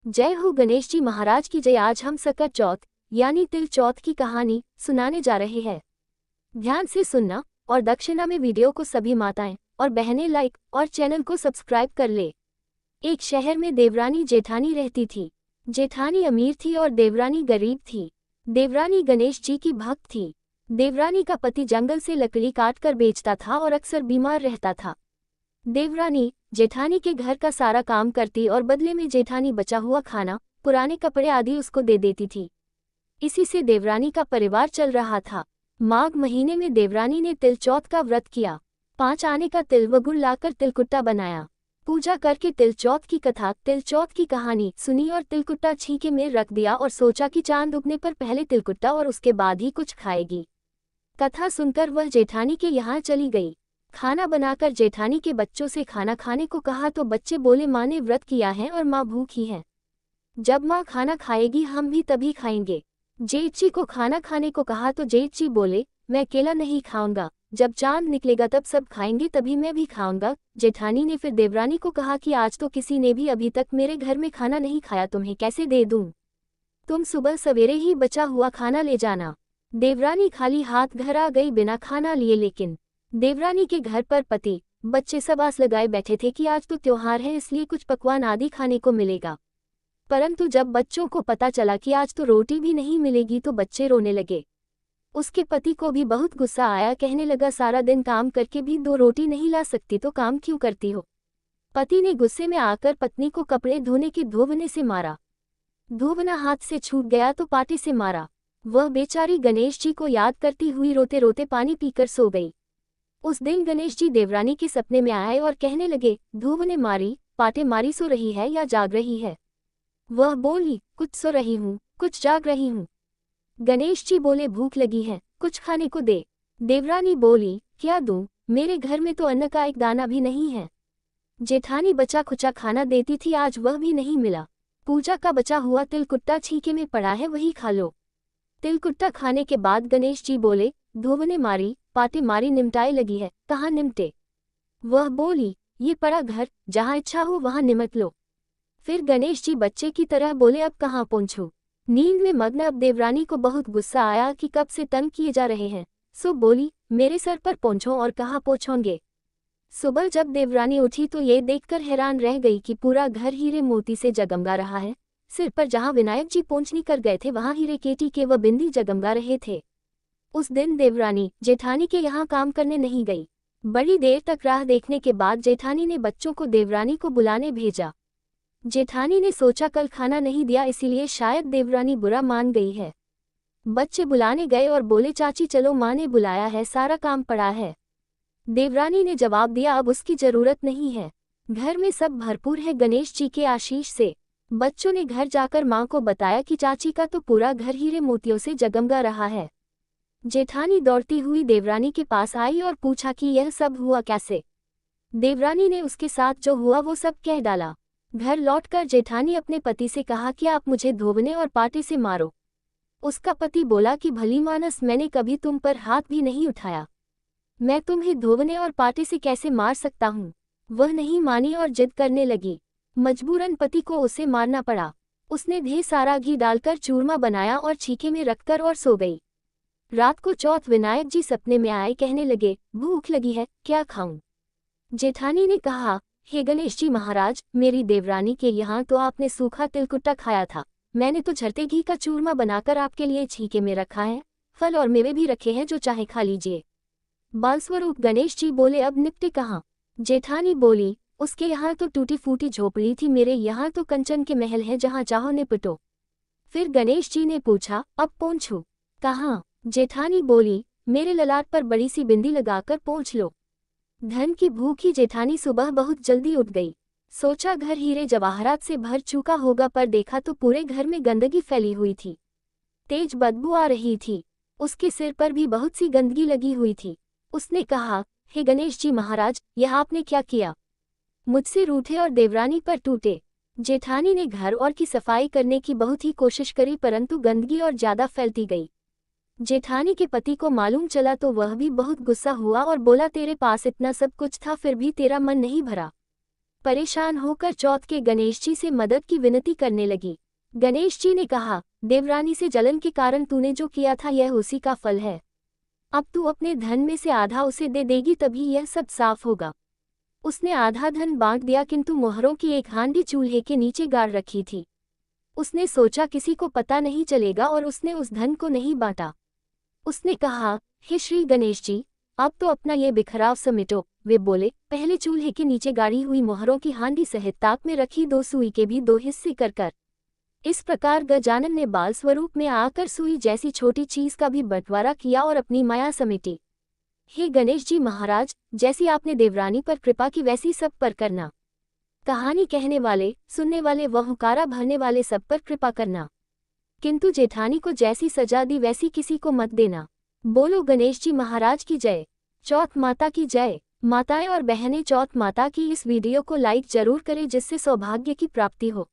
जय हो गणेश जी महाराज की जय। आज हम सकट चौथ यानी तिल चौथ की कहानी सुनाने जा रहे हैं। ध्यान से सुनना और दक्षिणा में वीडियो को सभी माताएं और बहनें लाइक और चैनल को सब्सक्राइब कर ले। एक शहर में देवरानी जेठानी रहती थी। जेठानी अमीर थी और देवरानी गरीब थी। देवरानी गणेश जी की भक्त थी। देवरानी का पति जंगल से लकड़ी काट कर बेचता था और अक्सर बीमार रहता था। देवरानी जेठानी के घर का सारा काम करती और बदले में जेठानी बचा हुआ खाना, पुराने कपड़े आदि उसको दे देती थी। इसी से देवरानी का परिवार चल रहा था। माघ महीने में देवरानी ने तिल चौथ का व्रत किया। 5 आने का तिल व गुड़ लाकर तिलकुट्टा बनाया। पूजा करके तिल चौथ की कथा, तिल चौथ की कहानी सुनी और तिलकुट्टा छीके में रख दिया और सोचा कि चांद उगने पर पहले तिलकुट्टा और उसके बाद ही कुछ खाएगी। कथा सुनकर वह जेठानी के यहाँ चली गई। खाना बनाकर जेठानी के बच्चों से खाना खाने को कहा तो बच्चे बोले माँ ने व्रत किया है और माँ भूखी है। जब माँ खाना खाएगी हम भी तभी खाएंगे। जेठजी को खाना खाने को कहा तो जेठजी बोले मैं अकेला नहीं खाऊंगा, जब चांद निकलेगा तब सब खाएंगे तभी मैं भी खाऊंगा। जेठानी ने फिर देवरानी को कहा कि आज तो किसी ने भी अभी तक मेरे घर में खाना नहीं खाया, तुम्हें कैसे दे दूं? तुम सुबह सवेरे ही बचा हुआ खाना ले जाना। देवरानी खाली हाथ घर आ गई बिना खाना लिए, लेकिन देवरानी के घर पर पति बच्चे सब आस लगाए बैठे थे कि आज तो त्योहार है इसलिए कुछ पकवान आदि खाने को मिलेगा। परंतु जब बच्चों को पता चला कि आज तो रोटी भी नहीं मिलेगी तो बच्चे रोने लगे। उसके पति को भी बहुत गुस्सा आया, कहने लगा सारा दिन काम करके भी 2 रोटी नहीं ला सकती तो काम क्यों करती हो? पति ने गुस्से में आकर पत्नी को कपड़े धोने के धोबने से मारा। धोबना हाथ से छूट गया तो पाटे से मारा। वह बेचारी गणेश जी को याद करती हुई रोते रोते पानी पीकर सो गई। उस दिन गणेश जी देवरानी के सपने में आए और कहने लगे धूप ने मारी, पाटे मारी, सो रही है या जाग रही है? वह बोली कुछ सो रही हूँ, कुछ जाग रही हूँ। गणेश जी बोले भूख लगी है, कुछ खाने को दे। देवरानी बोली क्या दूं, मेरे घर में तो अन्न का एक दाना भी नहीं है। जेठानी बचा खुचा खाना देती थी, आज वह भी नहीं मिला। पूजा का बचा हुआ तिलकुट्टा छीके में पड़ा है, वही खा लो। तिलकुट्टा खाने के बाद गणेश जी बोले धूप ने मारी, पाटे मारी, निमटाए लगी है, कहाँ निमटे? वह बोली ये पड़ा घर, जहाँ इच्छा हो वहाँ निमट लो। फिर गणेश जी बच्चे की तरह बोले अब कहाँ पहुँचूं? नींद में मग्न अब देवरानी को बहुत गुस्सा आया कि कब से तंग किए जा रहे हैं, सो बोली मेरे सर पर पोंछो और कहाँ पोंछोंगे? सुबह जब देवरानी उठी तो ये देखकर हैरान रह गई कि पूरा घर हीरे मोती से जगमगा रहा है। सिर पर जहाँ विनायक जी पोंछनी कर गए थे वहाँ हीरे केटी के व बिंदी जगमगा रहे थे। उस दिन देवरानी जेठानी के यहाँ काम करने नहीं गई। बड़ी देर तक राह देखने के बाद जेठानी ने बच्चों को देवरानी को बुलाने भेजा। जेठानी ने सोचा कल खाना नहीं दिया इसीलिए शायद देवरानी बुरा मान गई है। बच्चे बुलाने गए और बोले चाची चलो, माँ ने बुलाया है, सारा काम पड़ा है। देवरानी ने जवाब दिया अब उसकी जरूरत नहीं है, घर में सब भरपूर है गणेश जी के आशीष से। बच्चों ने घर जाकर माँ को बताया कि चाची का तो पूरा घर हीरे मोतियों से जगमगा रहा है। जेठानी दौड़ती हुई देवरानी के पास आई और पूछा कि यह सब हुआ कैसे? देवरानी ने उसके साथ जो हुआ वो सब कह डाला। घर लौटकर जेठानी अपने पति से कहा कि आप मुझे धोबने और पाटे से मारो। उसका पति बोला कि भली मानस, मैंने कभी तुम पर हाथ भी नहीं उठाया, मैं तुम्हें धोबने और पाटे से कैसे मार सकता हूँ? वह नहीं मानी और जिद करने लगी। मजबूरन पति को उसे मारना पड़ा। उसने ढेर सारा घी डालकर चूरमा बनाया और छीके में रखकर और सो गई। रात को चौथ विनायक जी सपने में आए, कहने लगे भूख लगी है, क्या खाऊं? जेठानी ने कहा हे गणेश जी महाराज, मेरी देवरानी के यहाँ तो आपने सूखा तिलकुट्टा खाया था, मैंने तो झरते घी का चूरमा बनाकर आपके लिए छीके में रखा है, फल और मेवे भी रखे हैं, जो चाहे खा लीजिए। बालस्वरूप गणेश जी बोले अब निपटे कहाँ? जेठानी बोली उसके यहाँ तो टूटी फूटी झोपड़ी थी, मेरे यहाँ तो कंचन के महल हैं, जहाँ चाहो निपटो। फिर गणेश जी ने पूछा अब पोंछूं कहाँ? जेठानी बोली मेरे ललाट पर बड़ी सी बिंदी लगाकर पोंछ लो। धन की भूखी जेठानी सुबह बहुत जल्दी उठ गई। सोचा घर हीरे जवाहरात से भर चुका होगा, पर देखा तो पूरे घर में गंदगी फैली हुई थी। तेज बदबू आ रही थी। उसके सिर पर भी बहुत सी गंदगी लगी हुई थी। उसने कहा हे गणेश जी महाराज, यह आपने क्या किया? मुझसे रूठे और देवरानी पर टूटे। जेठानी ने घर और की सफाई करने की बहुत ही कोशिश करी, परंतु गंदगी और ज्यादा फैलती गई। जेठानी के पति को मालूम चला तो वह भी बहुत गुस्सा हुआ और बोला तेरे पास इतना सब कुछ था फिर भी तेरा मन नहीं भरा। परेशान होकर चौथ के गणेश जी से मदद की विनती करने लगी। गणेश जी ने कहा, देवरानी से जलन के कारण तूने जो किया था यह उसी का फल है। अब तू अपने धन में से आधा उसे दे देगी तभी यह सब साफ होगा। उसने आधा धन बांट दिया किंतु मोहरों की एक हांडी चूल्हे के नीचे गाड़ रखी थी। उसने सोचा किसी को पता नहीं चलेगा और उसने उस धन को नहीं बांटा। उसने कहा, हे श्री गणेश जी, अब तो अपना ये बिखराव समेटो। वे बोले, पहले चूल्हे के नीचे गाड़ी हुई मोहरों की हांडी सहित ताक में रखी 2 सुई के भी 2 हिस्से कर। इस प्रकार गजानन ने बाल स्वरूप में आकर सुई जैसी छोटी चीज का भी बंटवारा किया और अपनी माया समेटी। हे गणेश जी महाराज, जैसी आपने देवरानी पर कृपा की वैसी सब पर करना। कहानी कहने वाले, सुनने वाले व हुंकारा भरने वाले सब पर कृपा करना, किंतु जेठानी को जैसी सजा दी वैसी किसी को मत देना। बोलो गणेश जी महाराज की जय। चौथ माता की जय। माताएं और बहनें, चौथ माता की इस वीडियो को लाइक जरूर करें जिससे सौभाग्य की प्राप्ति हो।